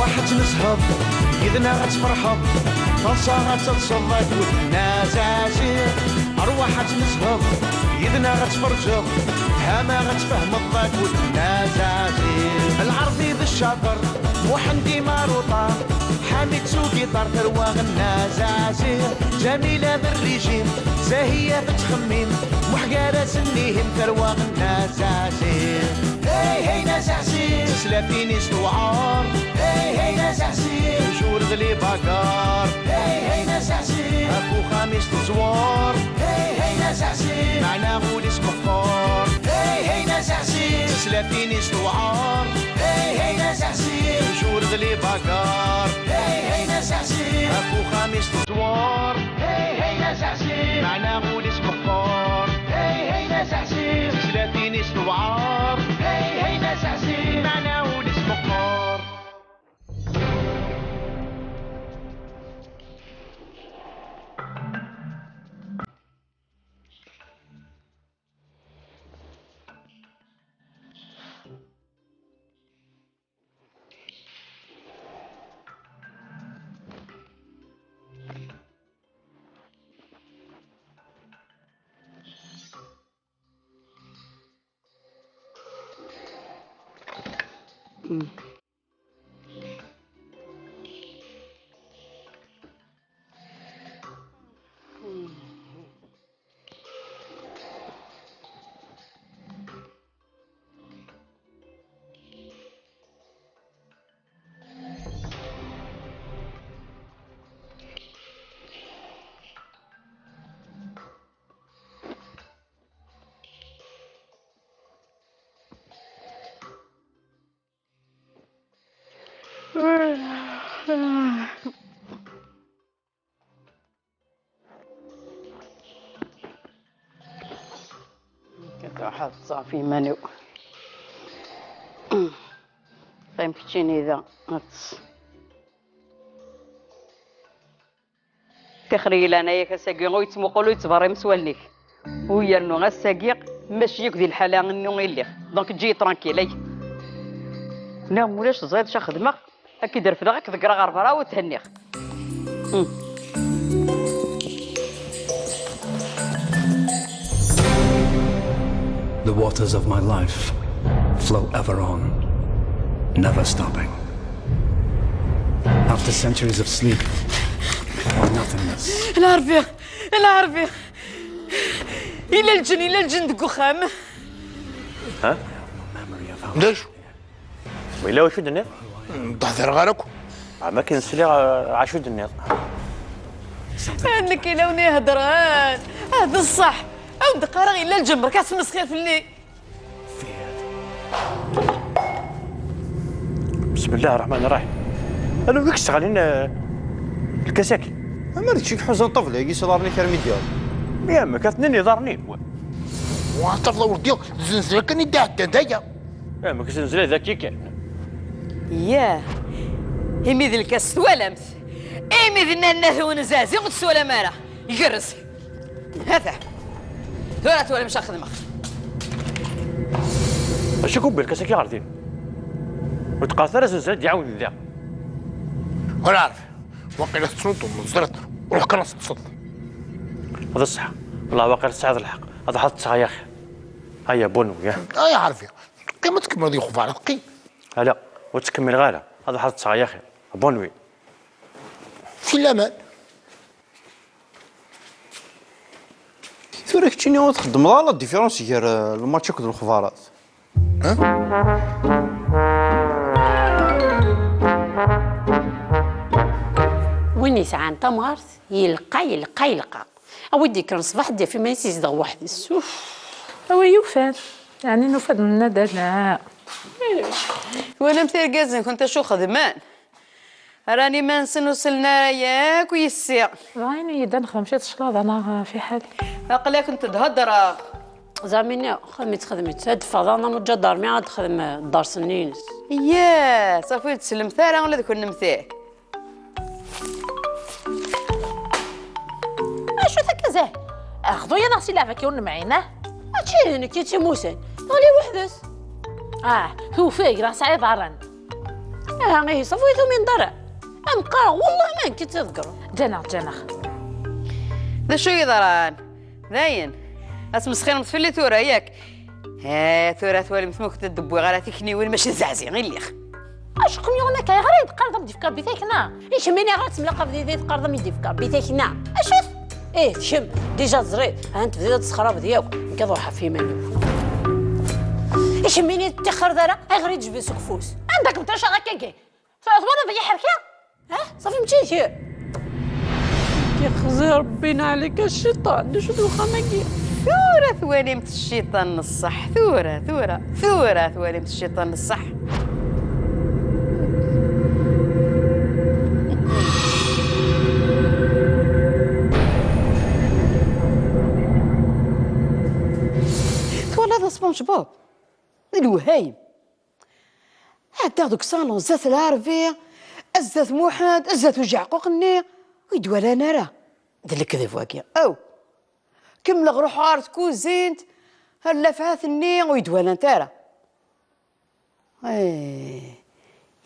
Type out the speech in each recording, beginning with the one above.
أرواح تنسهض إذنا غتفرحض فرصة غتتصدق والناس عاشير أرواح تنسهض إذنا غتفرجض هما غتفهم الضاك والناس عاشير العربي بالشاطر محمدي ماروطة حامد سوقي طار ثروة الناس عاشير جميلة بالريجيم زاهية بتخميم محقارة سنيهم ثروة الناس عاشير هي هي ناس عسير سلافيني استوعار هي ناس عسير وجور ذلي باكار هي ناس عسير اكو خميس تزوار هي ناس عسير معنا غولي سمقار هي ناس عسير سلافيني استوعار هي ناس عسير وجور ذلي باكار هي ناس عسير اكو خميس تزوار هي ناس عسير معنا غولي سمقار هي ناس عسير سلافيني استوعار هي ناس عسير معنا ولي سمقار واحد صافي منو فهمتيني ذا تخريل انايا كساقي غو يتمقلو يتبري مسوليك ويا انو غساقيق ماشي يك دي الحاله انو غيلي دونك تجي ترانكيلي لا مولاش زايد شا خدمه هكي دير فداك ذكرى غرفره وتهنيخ The waters of my life flow ever on, never stopping. After centuries of sleep or nothingness. العربي إلى الجن دكو خام. ها؟ ليش؟ ويلا وشو دنيا؟ تحضر غارك؟ ما كنسلي عاشو دنيا. انك لوني هدران هذا الصح او دقاره الا الجمر كاسمس خير في الليل. بسم الله الرحمن الرحيم. انا ويك شغالين الكساكي. ما ريتش شي حوزه طفل يجي صدرني كرمي ديال. يا ما كاتني ضرني. وطفل ولدي زنزله كان يدي حتى نتايا. يا ما كنزل ذاك كان. ياه إمي ذي الكاس ولمت إمي ذي الناس ونزازي قدس ولا مارا يقرص هذا ثورات ولا مش أخذ مخ اش يكون بالكساكي عارفين وتقاثر زنزل يعاون ذا ولا عارف وقيله تصنط ومنزلت روح كنص تصد. هذا الصح والله واقع السعادة الحق هذا حط صغا يا اخي هيا بونو يا يا عارف قيمتك ما يخوف على قي لا وتكمل غاله هذا حط صغا يا اخي بونوي في الامان. ثورك تشيني تخدم لا ديفيرونس ديال الماتشات والخبارات. وين يسعان تمارت يلقى اودي كان صباح ديال في ما يزيد واحد السوف هو يوفان يعني نفد من ندنا وانا مثير جازن كنت شو خدمان راني ما نوصلنا ياك ويسير رايني يدا نخدم مشيت شلاض انا في حالي اقلا كنت تهضر زعما خدمت هاد فضانا متجدر مي عاد خدم الدار سنينس ياه صافي تسلم ثارة ولا ذكر نمثال شو ذاك اخذوا يا نغسل لافك يون معينه هادشي هنا كي تموسن غالي وحدس هو فيك راه سعيد عران غير صفيتو من درع أمقار والله ما كنت تذكر. جنى ذا شو يضران ذاين اسمسخين متفلي ثورة ياك ها ثورة ثوالي مثموك تدبوي غالاتي وين ماشي زعزي غير الليخ اش قميونا كاي غريب قرضم ديفكار بيتاكنا ايش مني غات ملاقه بدي قرضم يديفكار بيتاكنا اشوف ايه شم ديجا زريت انت بديت تسخرب ديالك كضوحه في منو ايش مني تخر دارا غير تجبي سقفوس عندك مترشا هكاكي صوت في حركه ها صافي مشيتي يا خزي ربينا عليك الشيطان نشدو خماكي ثورة ثواليمة الشيطان الصح ثورة ثواليمة الشيطان الصح هذا سبونج بوب الوهايم هذا دوك صالون زات العربية الزات موحد الزات وجع قوقني ويدوى انا راه دير لك كذا فواكيا او كمل روح عارت كوزينت هلا فاثني ويدوى انت راه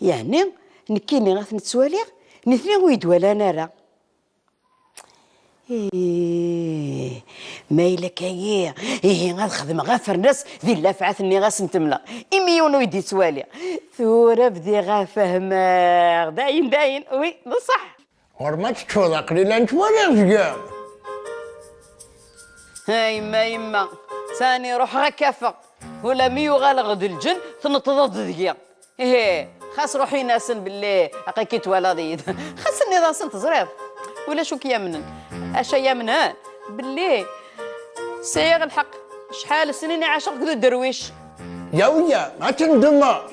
يعني نكيني غاث نتسواليغ نثني ويدوى انا راه ما إلا كايا غنخدم غافر ناس ذي لافعتني غاس نتملا إميون ويدي سوالي ثورة بدي غافهماغ داين وي بصح ورما تتفوضق قليلا انت ولا زقام يما ثاني روح غكافة ولا ميو غالغد الجن تنطضض دقيا خاص روحي ناسن بالله أقاكيت ولا ضيد خاص اني ضاسن تزريف ولا شو كيامنن اش يامنان باللي سيغ الحق شحال سنين عاشق ذو الدرويش يا ويا ما تندمر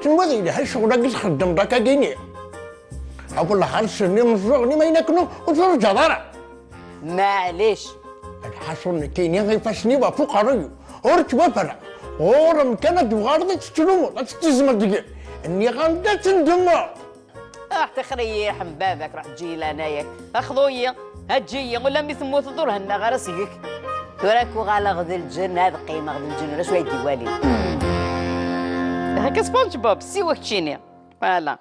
تنوضي لها شغلك تخدم راك كيني اقول لها خلصني من الشغل ما ينكنو وترجع ضرع معليش الحصول كايني غير فاشني وفقراء ورت وفرع ورم كانت وغارضة تشترو لا تتزمر دقيق اني غنبدا تندمر راح تخريح من بابك راح تجي لانايا اخذويا هتجي ولا مثمو تدور هنا غرسيك تراك وغالا غد الجن هذا قيمه غد الجن ولا شويه ديوالي هكا سبونج بوب سيوك تشيني فوالا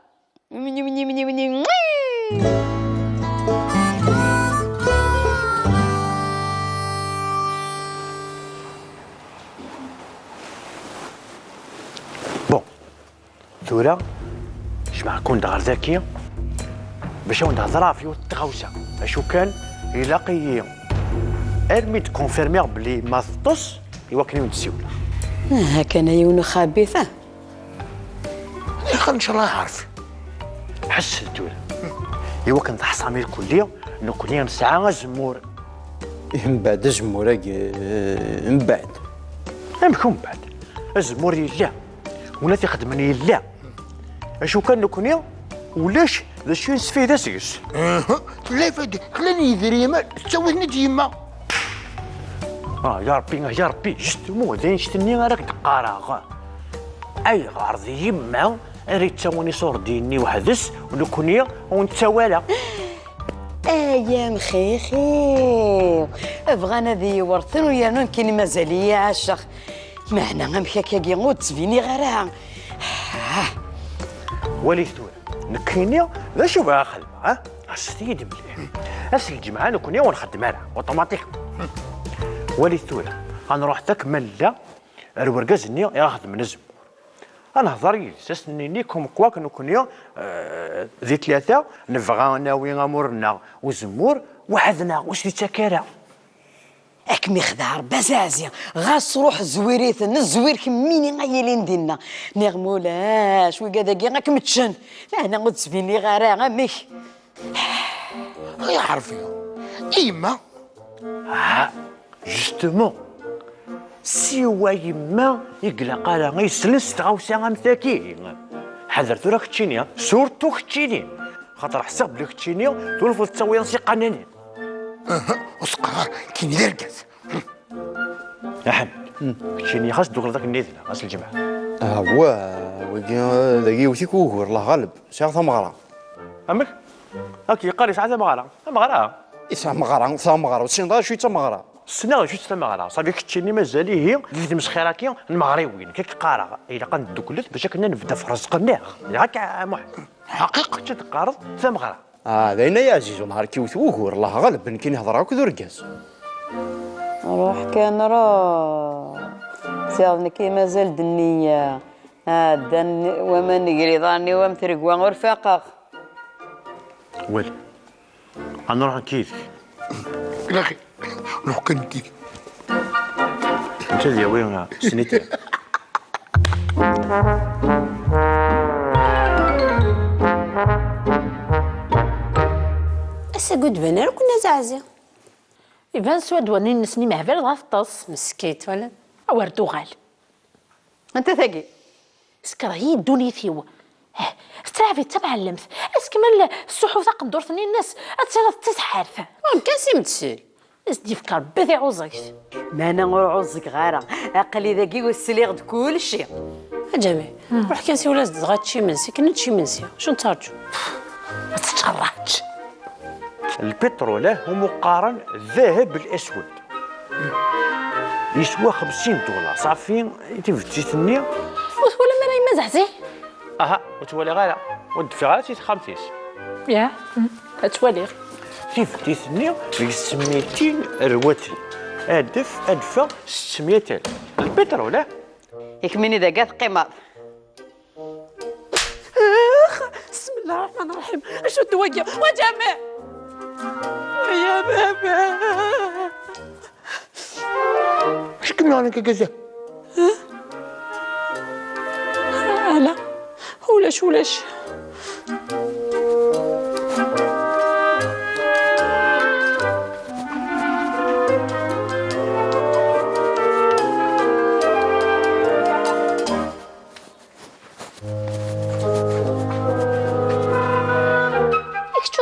مني بون ثورة جمع كون دار ذكية باش نهضرها في التغوسة اشو كان يلاقي ارمي تكونفيرميغ بلي ما ثطس يوكلي ونتسيولا هكا انا يونو خبيثه يا اخي ان شاء الله عارف حس الدولة ايوا كنت حصامي الكلية انو كلية ساعة زمور من بعد الزمور من بعد من بعد الزمور يلا ولا تخدمني يلا اشو كان نكوني ولاش ذا شي نسفيد اسيس لا يفيد خلاني يدري ما تسويني ديما يا ربي جست مو زين شتني راك تقارا اي غارضي يما ريت تسووني صور ديني وحدث ونكوني ونتسوالا ايام خير بغانا ذي ورثن ويا نون كاين مازاليا عاشق معنا غمكاكا كيغوت تسفيني غيرها ولي ثور نكيني لا شو بها خدمه ها السيد مليح اسل الجمعه نكوني ونخدم لها اوتوماتيك ولي ثور غنروح تكمل الورقازني ياخذ من الزمور انا هضري ساسني كوم كواك نكوني ذي ثلاثه نبغى وين غامورنا وزمور وحدنا واش دي تكاره اكمي خدار بزازيا غاس روح زويريت الزوير كميني غايلين دينا نغمولاش وكذا غاك متشن انا غد تسبيني غارا غميك يا عرفي ايما جوستومون سيوا يما يقلق على غيسلس تغاوسا غمثاكي حذرتو راك تشيني سورتو كتشيني خاطر حسب بلي كتشيني تولفو تسوي نسي قنانين وسقار كاين دركاس يا حمد كتشيني خاص دوك ذاك النيذله خاص الجمعه هو ذاكي وثيك وهور الله غالب ساعة ثمغرة امك هاكي قاري ساعه مغاره ثمغرة ثمغرة وتسين شويه ثمغرة السنه جوج تمغرا صافي كتشيني مازالي هي ديك المسخيره كي المغربيين كيقارا الا كندوكلت باش كنا نبدا في رزقنا هكا حقيقه تقارض تمغرا داينا يا عزيز ونهار كيوت وكور الله غالب كي نهضر هكا ذركاز روح كان راه سيادنا كي مازال دنيا دن وما نقري ظاني ومترقوا ورفاقه ويلي انا نروح نكيدك لا خي روح كنكيدك انت يا وين سنيتي قد بنا كنا زعزي يبان سواد وني نسني معفر غاف الطاس مسكيت ولا وردو غال انت ثقي سكر هي الدنيا ثيوا استرافي تبع اللمس اسكمل الصحف قدور ثني الناس اتصرف تسحارفه كاسي متسل اسدي فكر بثي عوزك ما انا عوزك غيره اقلي ذاكي والسليغ كل شيء عجبي روح كاسي ولا زغات شي منسي كنا شي منسي شنو تارجو ما تتشرعش البترول هو مقارن الذهب الاسود يسوى $50 صافي تفتيتني ولا ما مزحزي وتولي غير ودفع غير 50 يا اتولي تفتيتني ب 600 رواتل ادفع 600,000 البترول يكمني ذاك قيمه بسم الله الرحمن الرحيم اشد وجه وجمع يا بابا اش كنا عليك كذا لا ولاش شو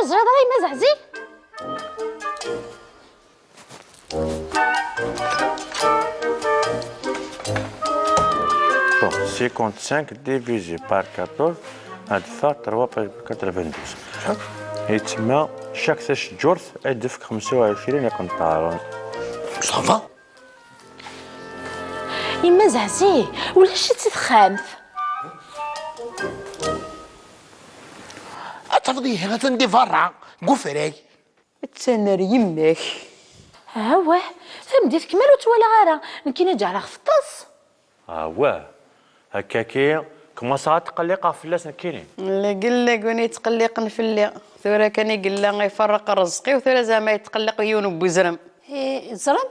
زراد راهي مزعزي Bon, 55 divisé par 14 هادفع 3.92 يتسمى شاك 6 جورث ادفك 25 كنطارون صافا يما زعزي ولا شي تتخامث اتفضي هنا تندي فرع قفري تسنر يماك واه تمديت كمال وتولى غارة نكينا جا على خفطاس واه هكاكي كما صارت تقلق في الناس كاينين لا قلق وني تقلق في اللي ثورة كان يقلق يفرق رزقي وثورة زعما يتقلق يون بوزرم زرم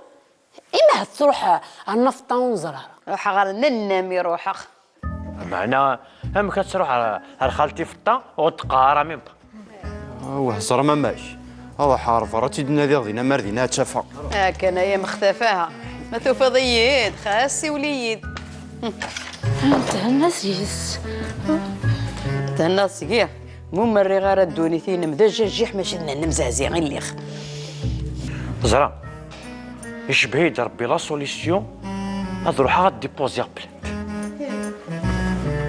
إما تروح النفطة وزرارة روح غير ننامي روح معناها هم كتروح على خالتي في الطا وتقارا ميم واه زرا ما ماشي هذا حارف راتي نادي غدينا مردينا تشافا كان هي مختفاها ما توفضيد خاسي وليد تهنا سيس تهنا صغير مو مري غير الدوني ثين مدجاجيح ماشي نمزازي غير الليخ زرا يشبه يدير ربي لا سوليسيون هاد روحها غديبوزي بلانت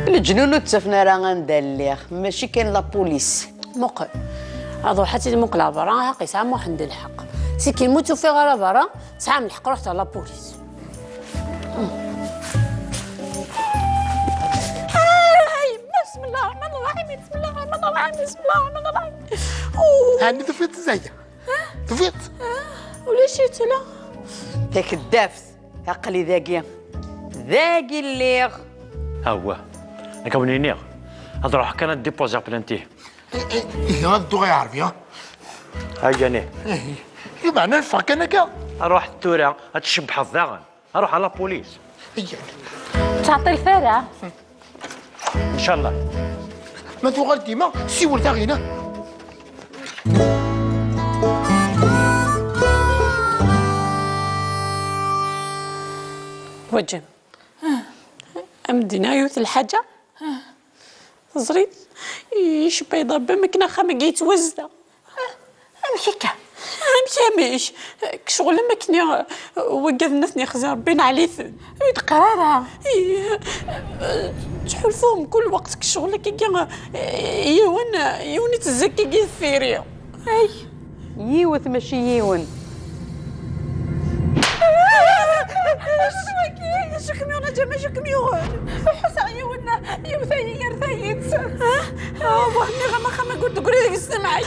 الجنون تسفنا راه غندليخ ماشي كاين لا بوليس موقع هذا حتى المقلع برا حق يسعى محمد الحق سي كي يموتوا في غير برا سعى من الحق رحت على بوليس بسم الله الرحمن الرحيم بسم الله الرحمن الرحيم بسم الله الرحمن الرحيم هاني طفيت زايده طفيت ولا شيت لا داك الدافت عقلي ذاكي الليغ ها هو نكوني نيغ هاد روحك كان ديبوزي بلانتيه هذا الدو غيعرف يا هاجاني ايه معناه الفرق انا كا اروح التورا هتشبح الضغن اروح على بوليس تعطي الفارع ان شاء الله ما تغال ديما سيول تاغينا وجم أمدنا يوث الحاجة زريد يشبه يضرب مكنا خمق يتوزدا هكا مش شغل مكنا وقفنا ثني خزار بين عليث يتقرارها تحلفوهم كل وقت كشغلك يون تزكي الثيريا يوث ماشي يون شكمي وانا جا ما شكمي حس عيونا يوثاني يرثايت وهني غما خما قلت قولي لك استمعي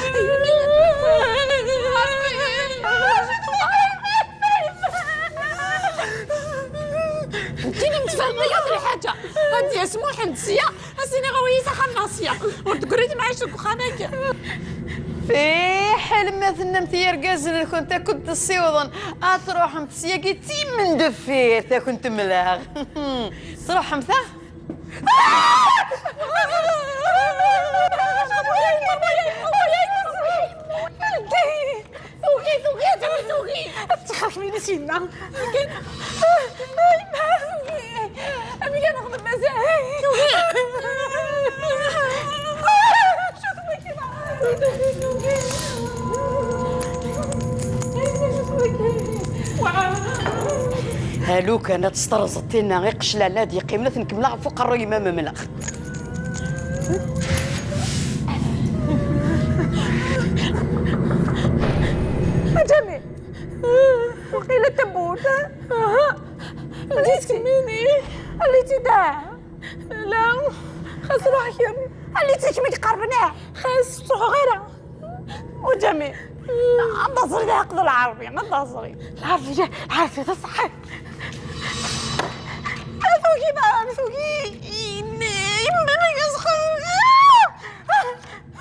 انتيني متفاهمة يا حاجة هادي اسمو حمدسية اسيني غويسة خناصية وتقولي معايا شكو خاناك في حلمة النمثية رقازن كنت السيوضن تروح متسياكي تي من دفير كنت ملاغ تروح مثا ثوقي تخاف من سينا أمي كان أخذ مزاج هالو كانت استرزتينا غير قشله لا دي قيمنا نكملها فوق الري ما مملغ جميل وقيلة تبوت اللي تكميني اللي تداع لا خاص روحك يا امي اللي تكمي قربناه خاص تروحوا غيرها وجميل نظري ذا يقضي العربي نظري العربي تصح فوقي بقى فوقي يمنا يسخن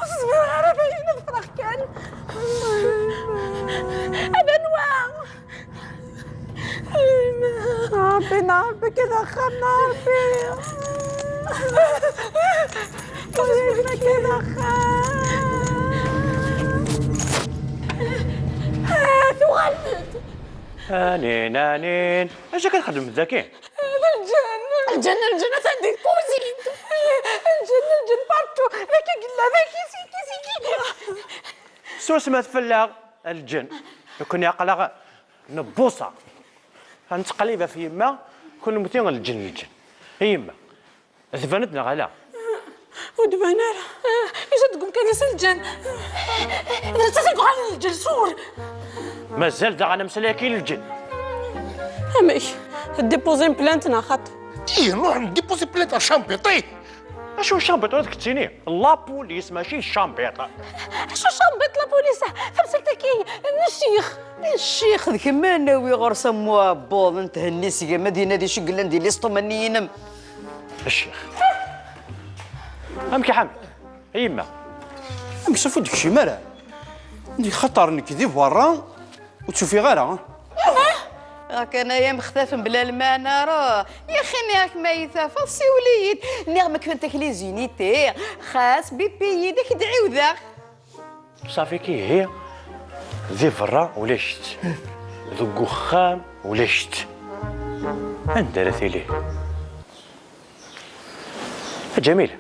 اصبر العربي نفرح كان أبنوا نعرفي كذا خلنا نعرفي كذا تغلط انين اش كتخدم ذاكي الجنة تندير بوزي الجنة بارتو ذاك قلا ذاك سيكي سو سمات فلاغ الجن يكون يقلق نبوصة غنتقليبها في يما كل مثير الجن يما ذبانتنا غلا ودبانا ايش تقول كان يسال الجن تسقوا على الجسور مازال دا انا مسلاكين الجن امي ديبوزين بلانتنا خط نروح نديبوزي بلانت شامبيطي اشو شامبيط هذاك تسيني لا بوليس ماشي شامبيط شو شامبيط لا بوليس خمسلتكي الشيخ ذاك ما ناوي غير سموها بوض انت هنيسي مدينه دي شقل ندير لي سطمنينم الشيخ امك يا حمد يما امك شوفوا ديك الشي مالا عندي خطر نكذب ورا وتشوفي غيرها راك انايا مختاف بلا الماء راه يا خي راك ميته فصي وليد نغمة كنت لي زينيتي خاص بيبي داك دعيوذا صافي كي هي ذي فرا ولا شت ذو خام ولا شت اندرت ليه جميله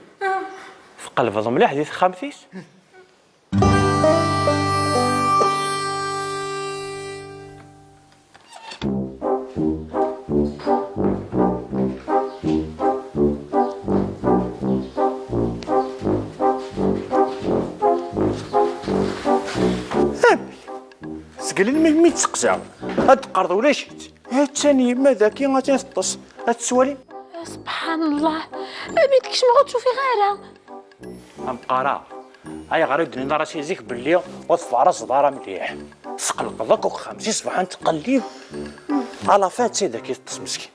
في قلب ضملاح ذي خامثيس سقلين من ميت سقسا هاد قرض ولا شت هاد ثاني ما ذاكي غادي تطس هاد السوالي سبحان الله بيتك شنو غتشوفي غيرها ام قرا هاي غريب دني راسي زيك باللي وطفى راس دارا مليح سقلق ذاك وخمسي صباح تقليب على فات سيدا كيطس مسكين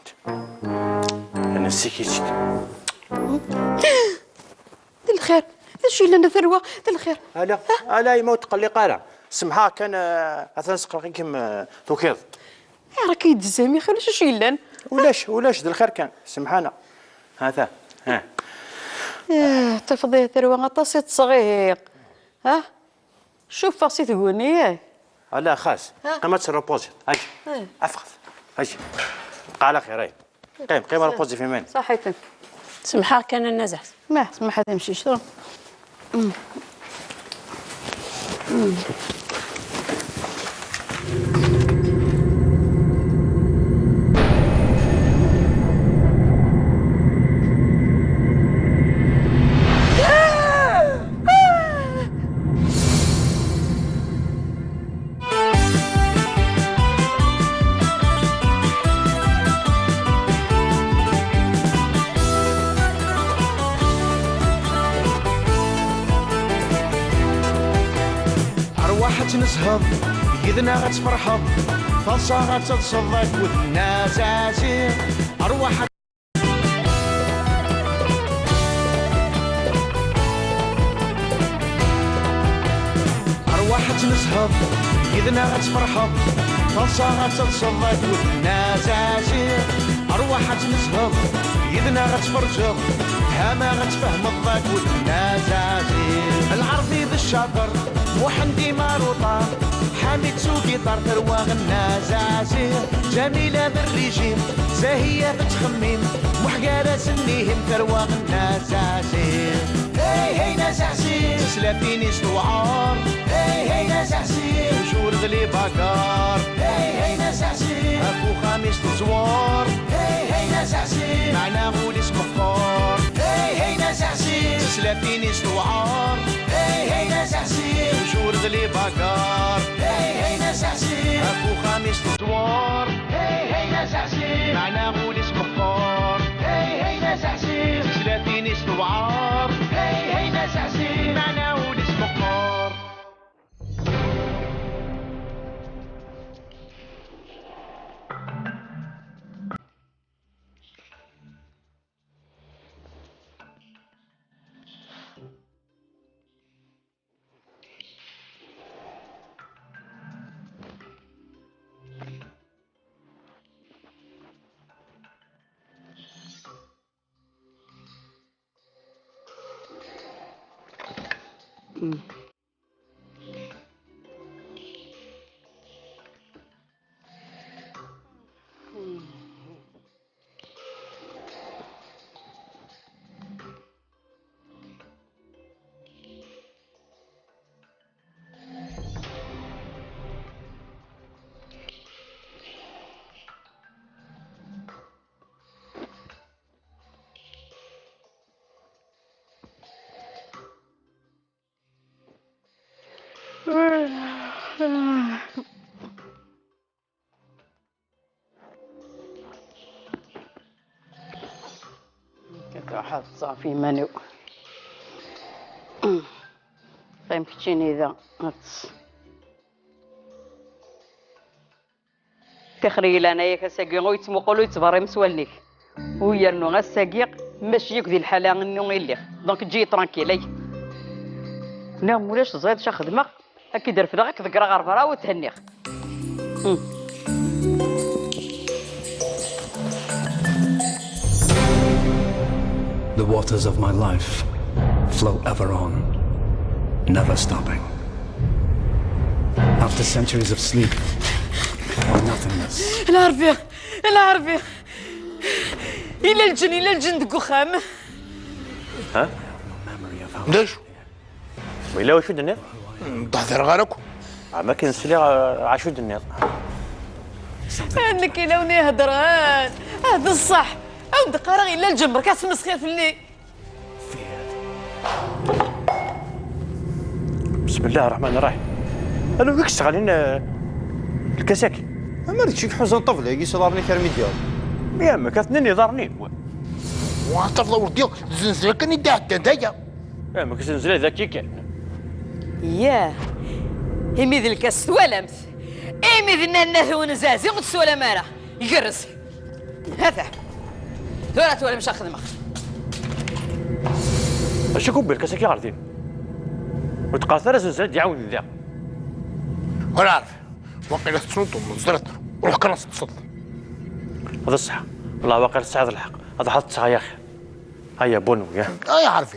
انا سكيت الخير اش لنا ثروه الخير لا يموت تقلق انا سمحها كان اثناء سقلق كيم توكيض راك يدزامي خلاص اش يلان ولاش ذا الخير كان سمحانا هذا ها تفضي ثروه غطاسيت صغير ها شوف فاسي ثوني لا خاص قيمة الروبوزي اجي افخذ اجي بقى على خير قيم روبوزي في مان صحيتك سمحها كان النزع ما سمحها تمشي شنو نسهض يدنا غتفرحض طلصة غتتصدق والناس عسير أرواح نسهض يدنا غتفرحض طلصة غتتصدق والناس عسير أرواح نسهض يدنا غتفرجض هما غتفهم الضاك والناس عسير العربي بالشاطر محمدي ماروطة حامد سوقي طار ثروة الناس عسير جميلة بالريجيم زاهية بتخميم محقارة سنيهم ثروة الناس عسير هي هي ناس عسير تسلافيني سوعار هي هي ناس عسير وجور ذلي باكار هي هي ناس عسير اكو خميس تزوار هي هي ناس عسير معنا غولي سمقار هي هي ناس عسير تسلافيني سوعار هي هي ناس عسير وجور ذلي باكار هي هي ناس عسير اكو خميس تزوار هي هي ناس عسير معنا غولي سمقار هي هي ناس عسير تسلافيني سوعار هي هي ناس عسير معنا غولي سمقار واحد صافي منو فهمتيني ذا تخريل انايا كساكي غو يتمقلو يتبري مسوالنيك ويا نو غساكيق ماشي يك ديال الحاله انو غيلي دونك تجي ترانكيلي نعم ولاش زايد شا خدمه هكي دار فدا غاك ذكرى غرفره وتهنيخ The waters of my life flow ever on, never stopping. After centuries of sleep or nothingness. العربي إلى الجن دك وخام. ها؟ ليش؟ ويلا وشو الدنيا؟ تحضر غارك؟ ما كنسلي عاشو الدنيا. عندك إلى هدران هذا الصح. أو دقارة إلا الجمر كاس مسخير في الليل. بسم الله الرحمن الرحيم. أنا ويك شغالين الكساكي. ما ريتش شي حوزه طفله يجي صدرني كرمي ديال. يا ما كاثنين يضرني. وعطف ولدي زنزله كان يدي حتى نتايا. يا ما كتنزل ذاك كان. ياه إمي ذي الكاس سوالمت. إمي ذي الناس ونزازي وتسوالة مارا يقرص. هذا. ولا مش خدمة. اش كوب الكساكي غاردين وتقاثر زنزل يعاون ذا ولا عارف واقيلا تصنط ومنزلت روح كرس تصد هذا الصح والله واقيلا السعاده الحق هذا حط يا اخي هيا بونو يا يا عارف